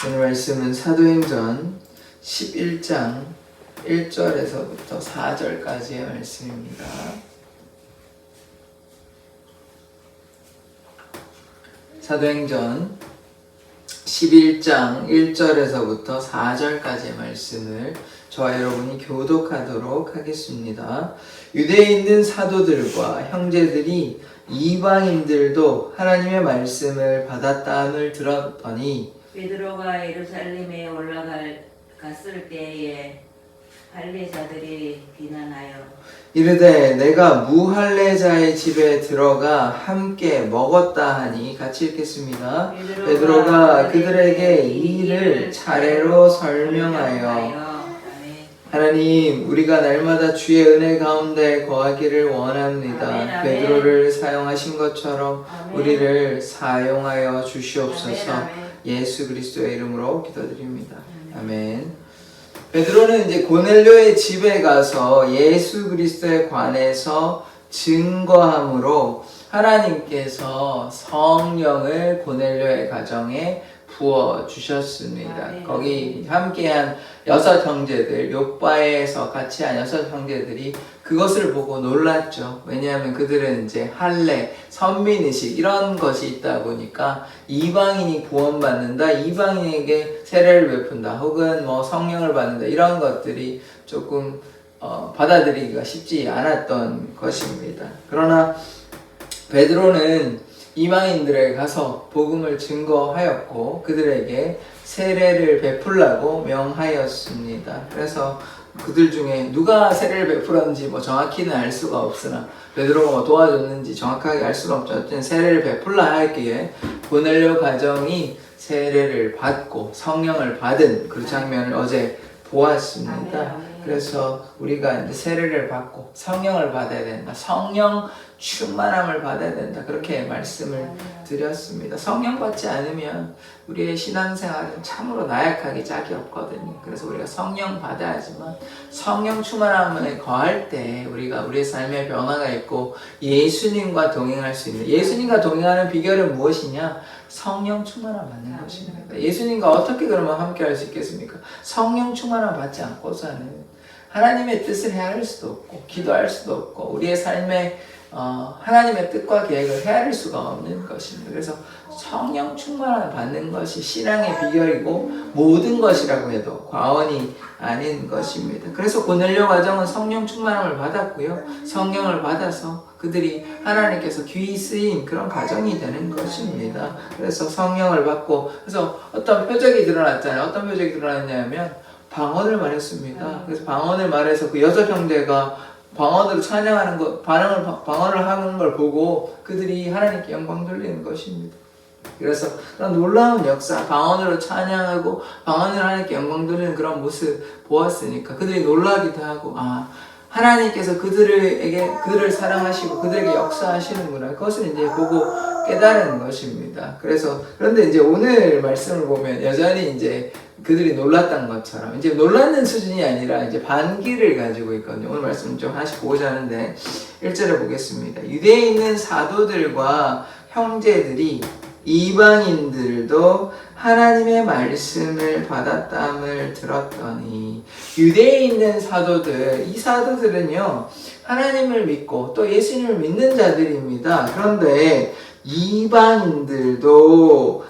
오늘 말씀은 사도행전 11장 1절에서부터 4절까지의 말씀입니다. 사도행전 11장 1절에서부터 4절까지의 말씀을 저와 여러분이 교독하도록 하겠습니다. 유대에 있는 사도들과 형제들이 이방인들도 하나님의 말씀을 받았다함을 들었더니 베드로가 예루살렘에 올라갔을 때에 할례자들이 비난하여 이르되 내가 무할례자의 집에 들어가 함께 먹었다 하니 같이 읽겠습니다. 베드로가 그들에게 이 일을 차례로 설명하여 하나님, 우리가 날마다 주의 은혜 가운데 거하기를 원합니다. 아멘, 아멘. 베드로를 사용하신 것처럼 아멘. 우리를 사용하여 주시옵소서. 아멘, 아멘. 예수 그리스도의 이름으로 기도드립니다. 아멘. 베드로는 이제 고넬료의 집에 가서 예수 그리스도에 관해서 증거함으로 하나님께서 성령을 고넬료의 가정에 부어 주셨습니다. 네. 거기 함께한 6 형제들, 요바에서 같이 한 6 형제들이 그것을 보고 놀랐죠. 왜냐하면 그들은 이제 할례, 선민의식 이런 것이 있다 보니까 이방인이 구원받는다, 이방인에게 세례를 베푼다, 혹은 뭐 성령을 받는다 이런 것들이 조금 받아들이기가 쉽지 않았던 것입니다. 그러나 베드로는 이방인들에게 가서 복음을 증거하였고 그들에게 세례를 베풀라고 명하였습니다. 그래서 그들 중에 누가 세례를 베풀었는지 뭐 정확히는 알 수가 없으나 베드로가 뭐 도와줬는지 정확하게 알 수는 없죠. 어쨌든 세례를 베풀라 하기에 고넬료 가정이 세례를 받고 성령을 받은 그 장면을 어제 보았습니다. 그래서 우리가 이제 세례를 받고 성령을 받아야 된다. 성령 충만함을 받아야 된다. 그렇게 말씀을 드렸습니다. 성령 받지 않으면 우리의 신앙생활은 참으로 나약하기 짝이 없거든요. 그래서 우리가 성령 받아야지만 성령 충만함에 거할 때 우리가 우리의 삶에 변화가 있고 예수님과 동행할 수 있는, 예수님과 동행하는 비결은 무엇이냐? 성령 충만함 받는 것입니다. 예수님과 어떻게 그러면 함께 할 수 있겠습니까? 성령 충만함 받지 않고서는 하나님의 뜻을 헤아릴 수도 없고 기도할 수도 없고 우리의 삶에 하나님의 뜻과 계획을 헤아릴 수가 없는 것입니다. 그래서 성령 충만함을 받는 것이 신앙의 비결이고 모든 것이라고 해도 과언이 아닌 것입니다. 그래서 고넬료 가정은 성령 충만함을 받았고요. 성령을 받아서 그들이 하나님께서 귀히 쓰인 그런 가정이 되는 것입니다. 그래서 성령을 받고 그래서 어떤 표적이 드러났잖아요. 어떤 표적이 드러났냐면 방언을 말했습니다. 그래서 방언을 말해서 그 6 형제가 방언으로 찬양하는 것, 방언을 하는 걸 보고 그들이 하나님께 영광 돌리는 것입니다. 그래서 그런 놀라운 역사, 방언으로 찬양하고 방언으로 하나님께 영광 돌리는 그런 모습 보았으니까 그들이 놀라기도 하고, 하나님께서 그들을 사랑하시고 그들에게 역사하시는구나. 그것을 이제 보고 깨달은 것입니다. 그런데 이제 오늘 말씀을 보면 여전히 이제 그들이 놀랐던 것처럼 이제 놀라는 수준이 아니라 이제 반기를 가지고 있거든요. 오늘 말씀 좀 하나씩 보고자 하는데 1절에 보겠습니다. 유대에 있는 사도들과 형제들이 이방인들도 하나님의 말씀을 받았다함을 들었더니, 유대에 있는 사도들, 이 사도들은요 하나님을 믿고 또 예수님을 믿는 자들입니다. 그런데 이방인들도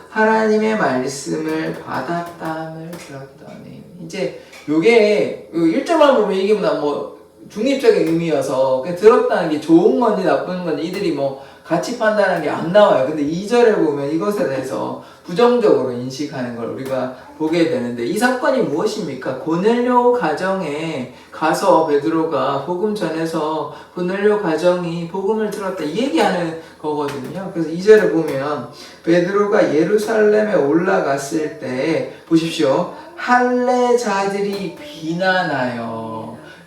하나님의 말씀을 받았다함을 들었더니, 이제 요게 1절만 보면 이게 뭐 중립적인 의미여서 그냥 들었다는 게 좋은 건지 나쁜 건지 이들이 뭐 같이 판단하는 게 안 나와요. 근데 2절에 보면 이것에 대해서 부정적으로 인식하는 걸 우리가 보게 되는데, 이 사건이 무엇입니까? 고넬료 가정에 가서 베드로가 복음 전해서 고넬료 가정이 복음을 들었다 이 얘기하는 거거든요. 그래서 2절에 보면 베드로가 예루살렘에 올라갔을 때 보십시오. 할례자들이 비난하여,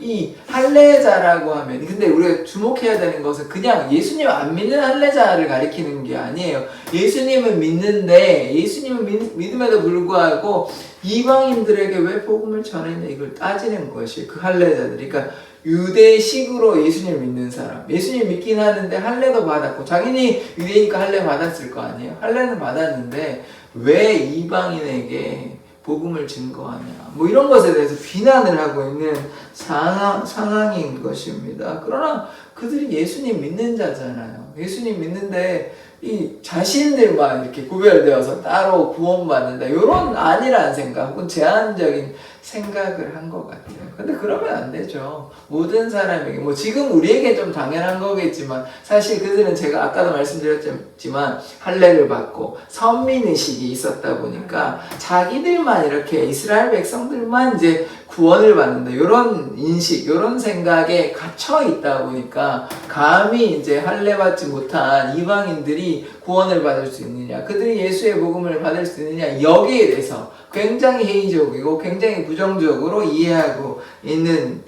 이 할례자라고 하면, 근데 우리가 주목해야 되는 것은 그냥 예수님 안 믿는 할례자를 가리키는 게 아니에요. 예수님은 믿는데 예수님은 믿음에도 불구하고 이방인들에게 왜 복음을 전했냐 이걸 따지는 것이 그 할례자들이. 그러니까 유대식으로 예수님을 믿는 사람, 예수님 믿긴 하는데 할례도 받았고, 자기는 유대니까 할례 받았을 거 아니에요. 할례는 받았는데 왜 이방인에게 복음을 증거하냐, 뭐 이런 것에 대해서 비난을 하고 있는 상황인 것입니다. 그러나 그들이 예수님 믿는 자잖아요. 예수님 믿는데 이 자신들만 이렇게 구별되어서 따로 구원받는다, 이런 아니라는 생각 혹은 제한적인 생각을 한 것 같아요. 근데 그러면 안 되죠. 모든 사람에게, 뭐 지금 우리에게 좀 당연한 거겠지만 사실 그들은 제가 아까도 말씀드렸지만 할례를 받고 선민의식이 있었다 보니까 자기들만 이렇게 이스라엘 백성들만 이제 구원을 받는다, 이런 인식, 이런 생각에 갇혀 있다 보니까 감히 이제 할례 받지 못한 이방인들이 구원을 받을 수 있느냐, 그들이 예수의 복음을 받을 수 있느냐, 여기에 대해서 굉장히 회의적이고 굉장히 부정적으로 이해하고 있는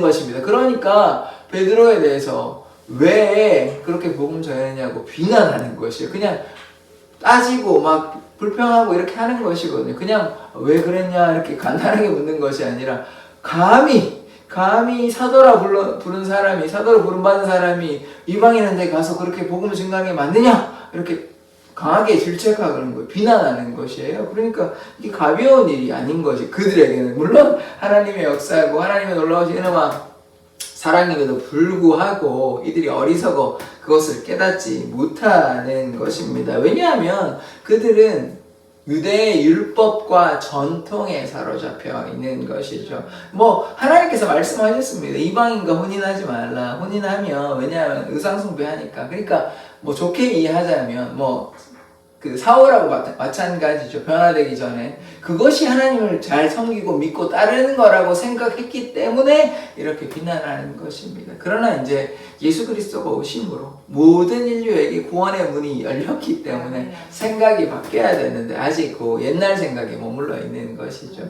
것입니다. 그러니까 베드로에 대해서 왜 그렇게 복음 전했냐고 비난하는 것이에요. 그냥 따지고 막 불평하고 이렇게 하는 것이거든요. 그냥 왜 그랬냐 이렇게 간단하게 묻는 것이 아니라 감히 사도라 부른 사람이, 사도로 부름받은 사람이 이방인한테 가서 그렇게 복음을 증거하는 게 맞느냐 이렇게 강하게 질책하는 거예요. 비난하는 것이에요. 그러니까 이게 가벼운 일이 아닌 것이 그들에게는, 물론 하나님의 역사고 하나님의 놀라우신 은혜와 사랑임에도 불구하고 이들이 어리석어 그것을 깨닫지 못하는 것입니다. 왜냐하면 그들은 유대의 율법과 전통에 사로잡혀 있는 것이죠. 뭐 하나님께서 말씀하셨습니다. 이방인과 혼인하지 말라. 혼인하면, 왜냐하면 의상숭배하니까. 그러니까 뭐 좋게 이해하자면 뭐 그 사울하고 마찬가지죠. 변화되기 전에 그것이 하나님을 잘 섬기고 믿고 따르는 거라고 생각했기 때문에 이렇게 비난하는 것입니다. 그러나 이제 예수 그리스도가 오심으로 모든 인류에게 구원의 문이 열렸기 때문에 생각이 바뀌어야 되는데 아직 그 옛날 생각에 머물러 있는 것이죠.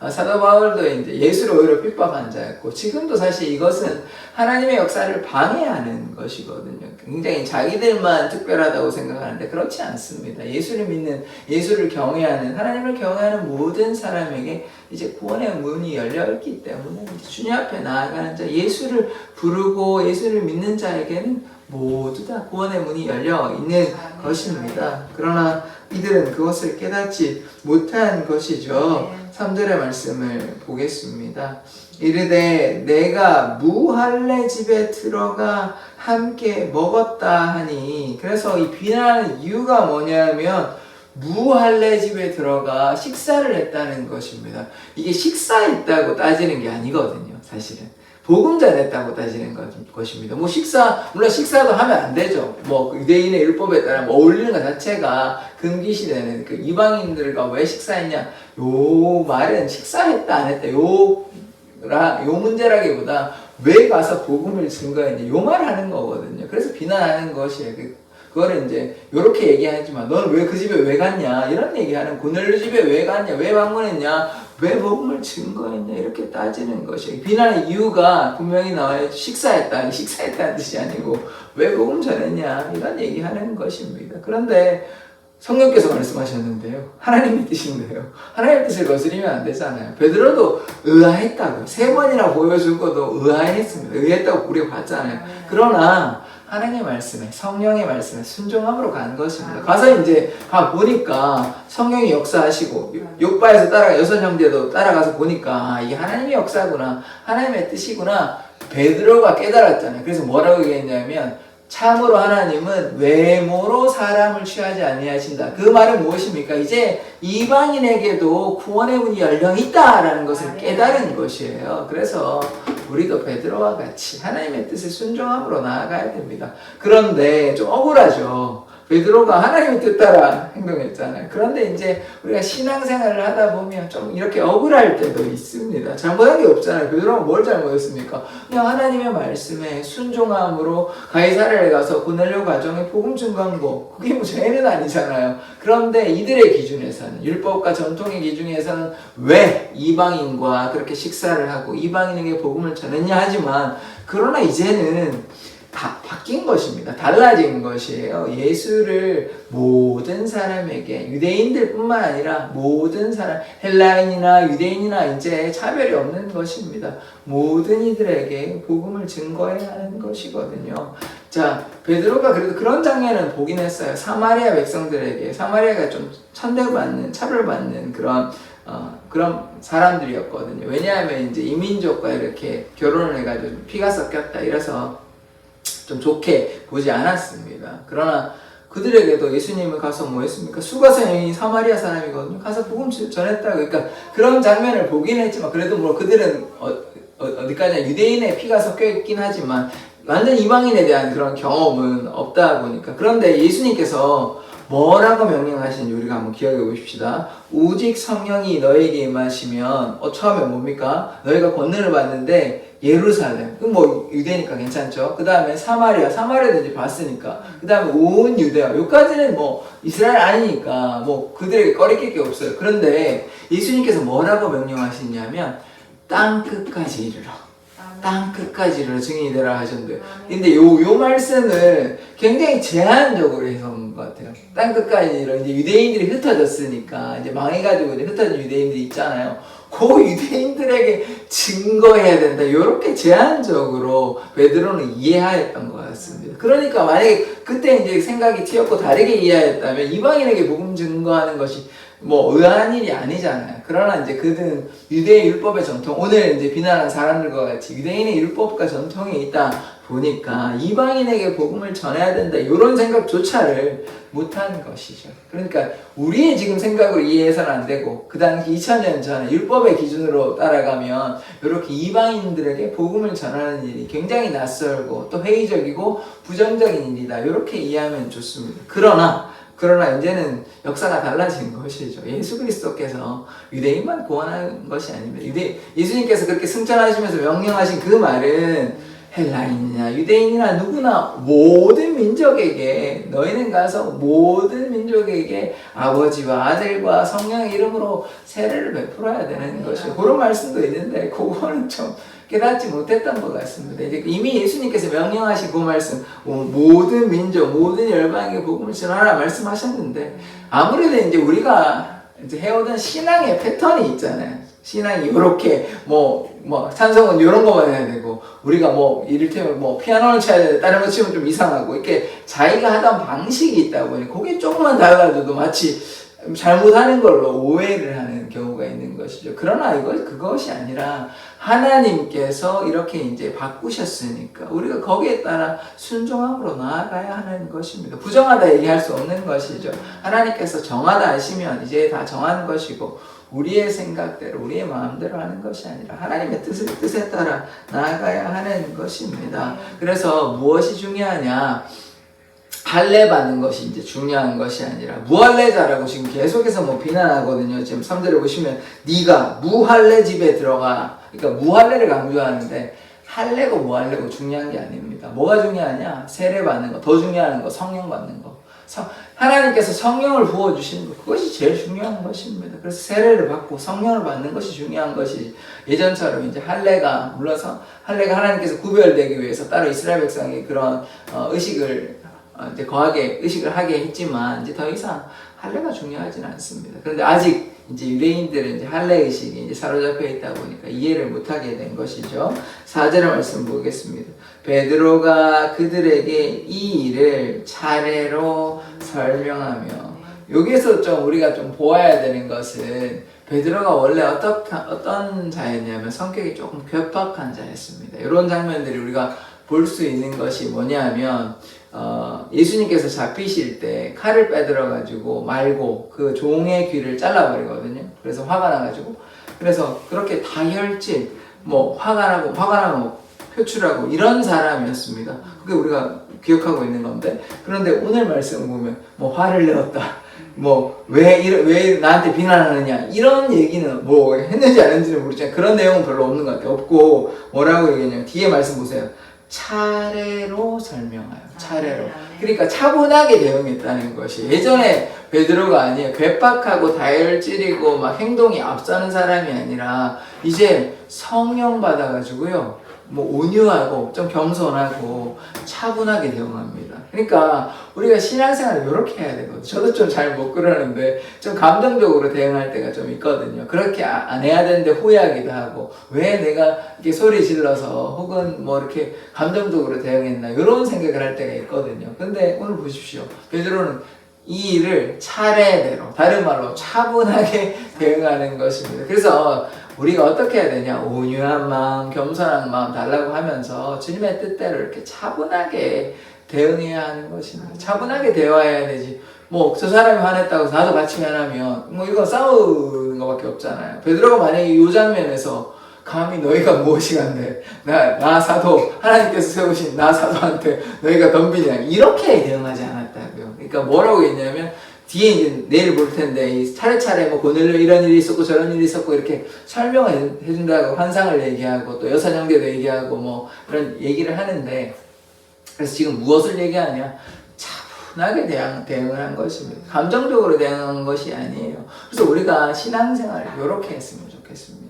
사도 바울도 이제 예수를 오히려 핍박한 자였고, 지금도 사실 이것은 하나님의 역사를 방해하는 것이거든요. 굉장히 자기들만 특별하다고 생각하는데 그렇지 않습니다. 예수를 믿는, 예수를 경외하는, 하나님을 경외하는 모든 사람에게 이제 구원의 문이 열려있기 때문에 주님 앞에 나아가는 자, 예수를 부르고 예수를 믿는 자에게는 모두 다 구원의 문이 열려 있는 것입니다. 그러나 이들은 그것을 깨닫지 못한 것이죠. 3절의 말씀을 보겠습니다. 이르되 내가 무할례 집에 들어가 함께 먹었다 하니, 그래서 이 비난하는 이유가 뭐냐면 무할례 집에 들어가 식사를 했다는 것입니다. 이게 식사했다고 따지는 게 아니거든요. 사실은 복음 전했다고 따지는 것입니다. 뭐 물론 식사도 하면 안 되죠. 뭐 유대인의 율법에 따라 어울리는 것 자체가 금기시되는 그 이방인들과 왜 식사했냐, 요 말은 식사했다 안 했다 요 문제라기보다 왜 가서 복음을 증거했냐 요 말 하는 거거든요. 그래서 비난하는 것이에요. 그거를 이제 요렇게 얘기하지만 너는 왜 그 집에 왜 갔냐 이런 얘기하는, 고넬료 집에 왜 갔냐, 왜 방문했냐, 왜 복음을 증거했냐 이렇게 따지는 것이에요. 비난의 이유가 분명히 나와요. 식사했다는 뜻이 아니고 왜 복음 전했냐 이런 얘기하는 것입니다. 그런데 성령께서 말씀하셨는데요, 하나님의 뜻인데요, 하나님의 뜻을 거스리면 안 되잖아요. 베드로도 의아했다고 3번이나 보여주고도 의아했습니다. 의아했다고 우리가 봤잖아요. 그러나 하나님의 말씀에, 성령의 말씀에 순종함으로 간 것입니다. 가서 이제 보니까 성령이 역사하시고, 욥바에서 여섯 형제도 따라가서 보니까 이게 하나님의 역사구나, 하나님의 뜻이구나, 베드로가 깨달았잖아요. 그래서 뭐라고 얘기했냐면 참으로 하나님은 외모로 사람을 취하지 아니하신다. 그 말은 무엇입니까? 이제 이방인에게도 구원의 문이 열려 있다라는 것을 깨달은 것이에요. 그래서 우리도 베드로와 같이 하나님의 뜻에 순종함으로 나아가야 됩니다. 그런데 좀 억울하죠. 베드로가 하나님의 뜻 따라 행동했잖아요. 그런데 이제 우리가 신앙생활을 하다 보면 좀 이렇게 억울할 때도 있습니다. 잘못한 게 없잖아요. 베드로가 뭘 잘못했습니까? 그냥 하나님의 말씀에 순종함으로 가이사랴에 가서 고넬료 가정에 복음 증거한 거, 그게 뭐 죄는 아니잖아요. 그런데 이들의 기준에서는, 율법과 전통의 기준에서는 왜 이방인과 그렇게 식사를 하고 이방인에게 복음을 전했냐 하지만, 그러나 이제는 다 바뀐 것입니다. 달라진 것이에요. 예수를 모든 사람에게, 유대인들뿐만 아니라 모든 사람, 헬라인이나 유대인이나 이제 차별이 없는 것입니다. 모든 이들에게 복음을 증거해야 하는 것이거든요. 자, 베드로가 그래도 그런 장면은 보긴 했어요. 사마리아 백성들에게, 사마리아가 좀 천대받는, 차별받는 그런 사람들이었거든요. 왜냐하면 이제 이민족과 이렇게 결혼을 해가지고 피가 섞였다 이래서 좀 좋게 보지 않았습니다. 그러나 그들에게도 예수님을 가서 뭐 했습니까? 수가성 여인이 사마리아 사람이거든요. 가서 복음 전했다고. 그러니까 그런 장면을 보긴 했지만 그래도 뭐 그들은 어디까지나 유대인의 피가 섞여 있긴 하지만 완전 이방인에 대한 그런 경험은 없다 보니까. 그런데 예수님께서 뭐라고 명령하시는지 우리가 한번 기억해 보십시다. 오직 성령이 너에게 임하시면 처음에 뭡니까? 너희가 권능을 받는데 예루살렘, 뭐 유대니까 괜찮죠. 그 다음에 사마리아도 이제 봤으니까. 그 다음에 온 유대야. 여기까지는 뭐 이스라엘 아니니까 뭐 그들에게 꺼리낄 게 없어요. 그런데 예수님께서 뭐라고 명령하시냐면 땅 끝까지 이르러. 땅 끝까지 이르러 증인이 되라 하셨는데, 근데 요 말씀을 굉장히 제한적으로 해서 온 것 같아요. 땅 끝까지 이르러. 이제 유대인들이 흩어졌으니까 이제 망해가지고 이제 흩어진 유대인들이 있잖아요. 그 유대인들에게 증거해야 된다. 이렇게 제한적으로 베드로는 이해하였던 것 같습니다. 그러니까 만약에 그때 이제 생각이 튀었고 다르게 이해하였다면 이방인에게 복음 증거하는 것이 뭐 의아한 일이 아니잖아요. 그러나 이제 그들은 유대의 율법의 전통, 오늘 이제 비난하는 사람들과 같이 유대인의 율법과 전통이 있다 보니까 이방인에게 복음을 전해야 된다 이런 생각조차를 못한 것이죠. 그러니까 우리의 지금 생각으로 이해해서는 안 되고 그 당시 2000년 전에 율법의 기준으로 따라가면 이렇게 이방인들에게 복음을 전하는 일이 굉장히 낯설고 또 회의적이고 부정적인 일이다 이렇게 이해하면 좋습니다. 그러나 이제는 역사가 달라진 것이죠. 예수 그리스도께서 유대인만 구원한 것이 아닙니다. 예수님께서 그렇게 승천하시면서 명령하신 그 말은 헬라인이나 유대인이나 누구나 모든 민족에게 너희는 가서 모든 민족에게 아버지와 아들과 성령의 이름으로 세례를 베풀어야 되는 것이죠. 그런 말씀도 있는데 그거는 좀 깨닫지 못했던 것 같습니다. 이제 이미 예수님께서 명령하신 그 말씀, 모든 민족, 모든 열방에게 복음을 전하라 말씀하셨는데 아무래도 이제 우리가 이제 해오던 신앙의 패턴이 있잖아요. 신앙이 이렇게 찬송은 이런 거만 해야 되고 우리가 이를테면 피아노를 쳐야 되는데 다른 거 치면 좀 이상하고 이렇게 자기가 하던 방식이 있다 보니 그게 조금만 달라져도 마치 잘못하는 걸로 오해를 하는 경우가 있는 것이죠. 그러나 그것이 아니라 하나님께서 이렇게 이제 바꾸셨으니까 우리가 거기에 따라 순종함으로 나아가야 하는 것입니다. 부정하다 얘기할 수 없는 것이죠. 하나님께서 정하다 하시면 이제 다 정한 것이고 우리의 생각대로 우리의 마음대로 하는 것이 아니라 하나님의 뜻에 따라 나아가야 하는 것입니다. 그래서 무엇이 중요하냐? 할례 받는 것이 이제 중요한 것이 아니라 무할례자라고 지금 계속해서 비난하거든요. 지금 3절에 보시면 네가 무할례 집에 들어가. 그러니까 무할례를 강조하는데 할례고 무할례고 중요한 게 아닙니다. 뭐가 중요하냐? 세례 받는 거, 더 중요한 거, 성령 받는 거. 하나님께서 성령을 부어주시는 것, 그것이 제일 중요한 것입니다. 그래서 세례를 받고 성령을 받는 것이 중요한 것이 예전처럼 이제 할례가 하나님께서 구별되기 위해서 따로 이스라엘 백성이 그런 의식을 이제 거하게 의식을 하게 했지만 이제 더 이상 할례가 중요하지는 않습니다. 그런데 아직 이제 유대인들은 이제 할례 의식이 이제 사로잡혀 있다 보니까 이해를 못하게 된 것이죠. 4절의 말씀 보겠습니다. 베드로가 그들에게 이 일을 차례로 설명하며, 여기에서 좀 우리가 좀 보아야 되는 것은 베드로가 원래 어떤 자였냐면 성격이 조금 괴팍한 자였습니다. 이런 장면들이 우리가 볼 수 있는 것이 뭐냐면 예수님께서 잡히실 때 칼을 빼들어가지고 말고 그 종의 귀를 잘라버리거든요. 그래서 화가 나가지고 그래서 그렇게 다혈질 화가 나면 표출하고 이런 사람이었습니다. 그게 우리가 기억하고 있는 건데, 그런데 오늘 말씀 보면 화를 내었다. 왜 나한테 비난하느냐 이런 얘기는 했는지 안 했는지는 모르지만 그런 내용은 별로 없는 것 같아요. 없고 뭐라고 얘기했냐면 뒤에 말씀 보세요. 차례로 설명하여. 차례로. 그러니까 차분하게 대응했다는 것이, 예전에 베드로가 아니에요. 괴팍하고 다혈질이고 행동이 앞서는 사람이 아니라 이제 성령 받아가지고요. 뭐 온유하고 좀 겸손하고 차분하게 대응합니다. 그러니까 우리가 신앙생활을 이렇게 해야 되거든요. 저도 좀 잘 못 그러는데 좀 감정적으로 대응할 때가 좀 있거든요. 그렇게 안 해야 되는데 후회하기도 하고 왜 내가 이렇게 소리 질러서 혹은 뭐 이렇게 감정적으로 대응했나 이런 생각을 할 때가 있거든요. 근데 오늘 보십시오. 베드로는 이 일을 차례대로 다른 말로 차분하게 대응하는 것입니다. 그래서 우리가 어떻게 해야 되냐? 온유한 마음, 겸손한 마음 달라고 하면서 주님의 뜻대로 이렇게 차분하게 대응해야 하는 것입니다. 차분하게 대화해야 되지. 뭐 저 사람이 화냈다고 나도 같이 화나면 뭐 이거 싸우는 것밖에 없잖아요. 베드로가 만약에 이 장면에서 감히 너희가 무엇이간데 나 사도 하나님께서 세우신 나 사도한테 너희가 덤비냐 이렇게 대응하지 않았다고요. 그러니까 뭐라고 했냐면 뒤에 이제 내일 볼 텐데 이 차례차례 뭐 고넬료 이런 일이 있었고 저런 일이 있었고 이렇게 설명을 해준다고 환상을 얘기하고 또 여사 형제도 얘기하고 뭐 이런 얘기를 하는데 그래서 지금 무엇을 얘기하냐? 차분하게 대응을 한 것입니다. 감정적으로 대응한 것이 아니에요. 그래서 우리가 신앙생활을 이렇게 했으면 좋겠습니다.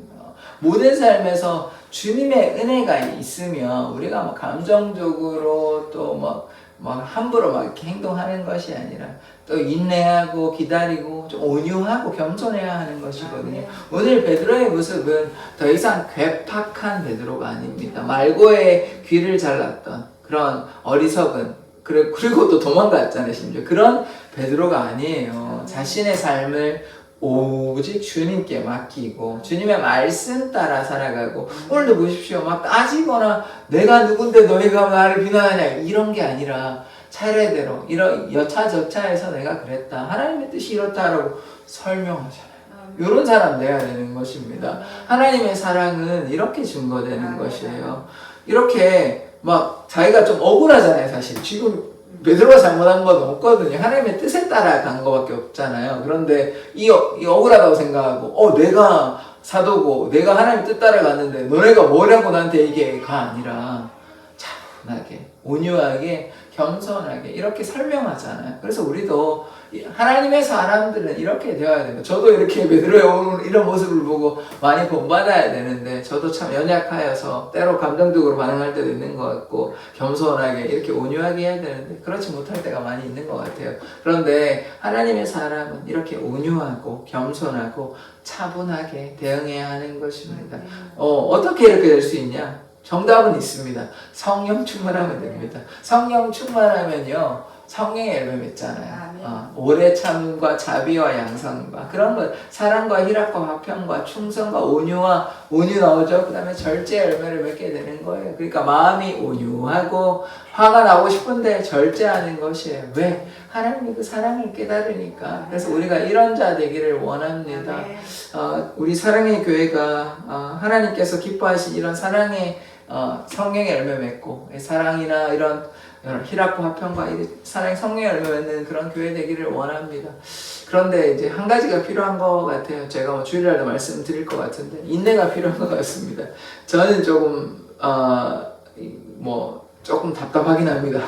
모든 삶에서 주님의 은혜가 있으면 우리가 뭐 감정적으로 또 뭐 함부로 막 이렇게 행동하는 것이 아니라 또 인내하고 기다리고 좀 온유하고 겸손해야 하는 것이거든요. 오늘 베드로의 모습은 더 이상 괴팍한 베드로가 아닙니다. 말고의 귀를 잘랐던 그런 어리석은 그리고 또 도망갔잖아요. 심지어 그런 베드로가 아니에요. 자신의 삶을 오직 주님께 맡기고 주님의 말씀 따라 살아가고 오늘도 보십시오. 막 따지거나 내가 누군데 너희가 나를 비난하냐 이런 게 아니라 차례대로 이런 여차저차해서 내가 그랬다. 하나님의 뜻이 이렇다라고 설명하잖아요. 이런 사람 돼야 되는 것입니다. 하나님의 사랑은 이렇게 증거되는 것이에요. 이렇게 막 자기가 좀 억울하잖아요. 사실 지금 베드로가 잘못한 건 없거든요. 하나님의 뜻에 따라 간 거밖에 없잖아요. 그런데 이 억울하다고 생각하고 내가 사도고 내가 하나님 뜻 따라 갔는데 너네가 뭐라고 나한테 얘기해가 아니라 차분하게 온유하게 겸손하게 이렇게 설명하잖아요. 그래서 우리도 하나님의 사람들은 이렇게 되어야 됩니다. 저도 이렇게 베드로의 오늘 이런 모습을 보고 많이 본받아야 되는데 저도 참 연약하여서 때로 감정적으로 반응할 때도 있는 것 같고 겸손하게 이렇게 온유하게 해야 되는데 그렇지 못할 때가 많이 있는 것 같아요. 그런데 하나님의 사람은 이렇게 온유하고 겸손하고 차분하게 대응해야 하는 것입니다. 어떻게 이렇게 될 수 있냐? 정답은 있습니다. 성령 충만하면 됩니다. 성령 충만하면요. 성령의 열매 맺잖아요. 오래 참과 자비와 양선과 그런 것, 사랑과 희락과 화평과 충성과 온유와 온유 나오죠. 그 다음에 절제 열매를 맺게 되는 거예요. 그러니까 마음이 온유하고 화가 나고 싶은데 절제하는 것이에요. 왜? 하나님의 그 사랑을 깨달으니까. 그래서 우리가 이런 자 되기를 원합니다. 우리 사랑의 교회가 하나님께서 기뻐하신 이런 사랑의 성령의 열매 맺고 사랑이나 이런 희락과 화평과 사랑의 성령의 열매 맺는 그런 교회 되기를 원합니다. 그런데 이제 한 가지가 필요한 것 같아요. 제가 뭐 주일날도 말씀드릴 것 같은데 인내가 필요한 것 같습니다. 저는 조금 조금 답답하긴 합니다.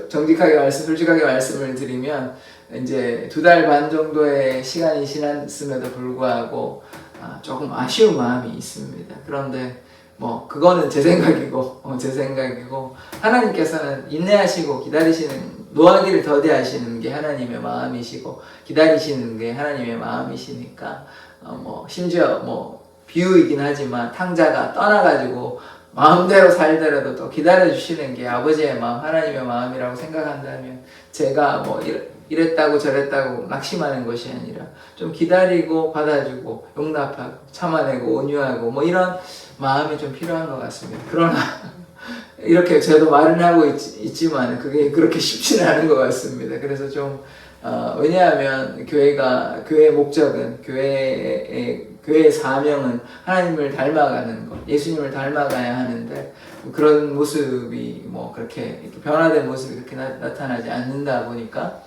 솔직하게 말씀을 드리면 이제 2달 반 정도의 시간이 지났음에도 불구하고 조금 아쉬운 마음이 있습니다. 그런데 그거는 제 생각이고 하나님께서는 인내하시고 기다리시는 노하기를 더디하시는 게 하나님의 마음이시고 기다리시는 게 하나님의 마음이시니까 심지어 비유이긴 하지만 탕자가 떠나가지고 마음대로 살더라도 또 기다려주시는 게 아버지의 마음, 하나님의 마음이라고 생각한다면 제가 이랬다고 저랬다고 낙심하는 것이 아니라 좀 기다리고 받아주고 용납하고 참아내고 온유하고 이런 마음이 좀 필요한 것 같습니다. 그러나 이렇게 저도 말은 하고 있지만 그게 그렇게 쉽지는 않은 것 같습니다. 그래서 좀 왜냐하면 교회의 목적은 교회의 사명은 하나님을 닮아가는 것, 예수님을 닮아가야 하는데 그런 모습이 그렇게 변화된 모습이 그렇게 나타나지 않는다 보니까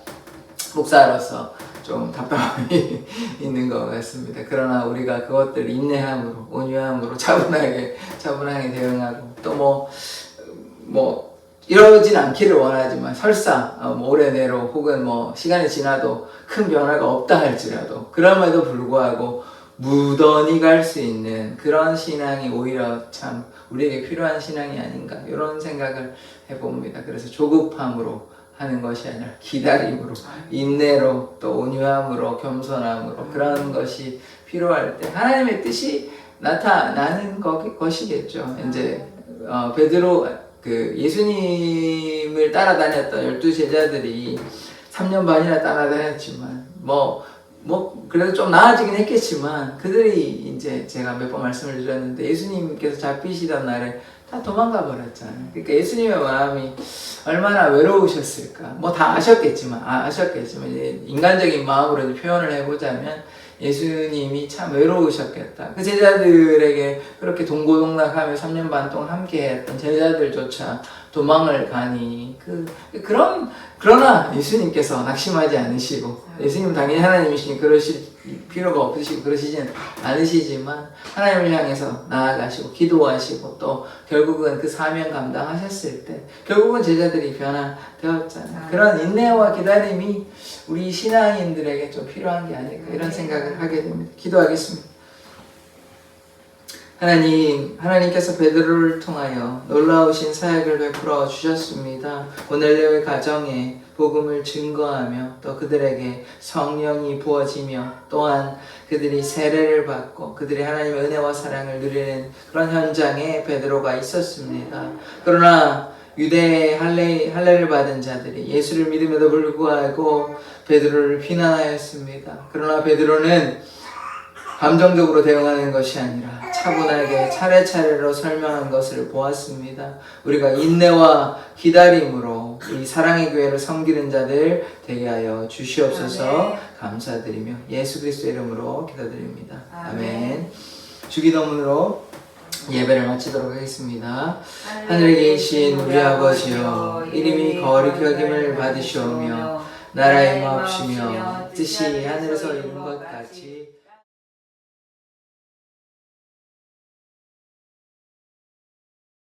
목사로서 좀 답답함이 있는 것 같습니다. 그러나 우리가 그것들 인내함으로, 온유함으로 차분하게 대응하고 또 이러진 않기를 원하지만 설사 올해 내로 혹은 시간이 지나도 큰 변화가 없다 할지라도 그럼에도 불구하고 무던히 갈 수 있는 그런 신앙이 오히려 참 우리에게 필요한 신앙이 아닌가 이런 생각을 해봅니다. 그래서 조급함으로 하는 것이 아니라 기다림으로, 인내로, 또 온유함으로, 겸손함으로 그런 것이 필요할 때 하나님의 뜻이 나타나는 것이겠죠. 이제 베드로 그 예수님을 따라다녔던 12제자들이 3년 반이나 따라다녔지만 그래도 좀 나아지긴 했겠지만 그들이 이제 제가 몇 번 말씀을 드렸는데 예수님께서 잡히시던 날에 다 도망가 버렸잖아요. 그러니까 예수님의 마음이 얼마나 외로우셨을까. 다 아셨겠지만 이제 인간적인 마음으로 표현을 해보자면 예수님이 참 외로우셨겠다. 그 제자들에게 그렇게 동고동락하며 3년 반 동안 함께 했던 제자들조차 도망을 가니 그러나 예수님께서 낙심하지 않으시고 예수님은 당연히 하나님이시니 그러실 필요가 없으시고 그러시진 않으시지만 하나님을 향해서 나아가시고 기도하시고 또 결국은 그 사명 감당하셨을 때 결국은 제자들이 변화되었잖아요. 그런 인내와 기다림이 우리 신앙인들에게 좀 필요한 게 아닐까 이런 생각을 하게 됩니다. 기도하겠습니다. 하나님께서 베드로를 통하여 놀라우신 사역을 베풀어 주셨습니다. 고넬료의 가정에 복음을 증거하며 또 그들에게 성령이 부어지며 또한 그들이 세례를 받고 그들이 하나님의 은혜와 사랑을 누리는 그런 현장에 베드로가 있었습니다. 그러나 유대의 할례를 받은 자들이 예수를 믿음에도 불구하고 베드로를 비난하였습니다. 그러나 베드로는 감정적으로 대응하는 것이 아니라 차분하게 차례차례로 설명한 것을 보았습니다. 우리가 인내와 기다림으로 이 사랑의 교회를 섬기는 자들 되게 하여 주시옵소서. 감사드리며 예수 그리스도의 이름으로 기도드립니다. 아멘. 주기도문으로 예배를 마치도록 하겠습니다. 하늘에 계신 우리 아버지여, 이름이 거룩히 여김을 받으시오며 나라의 마옵시며 뜻이 하늘에서 이룬 것 같이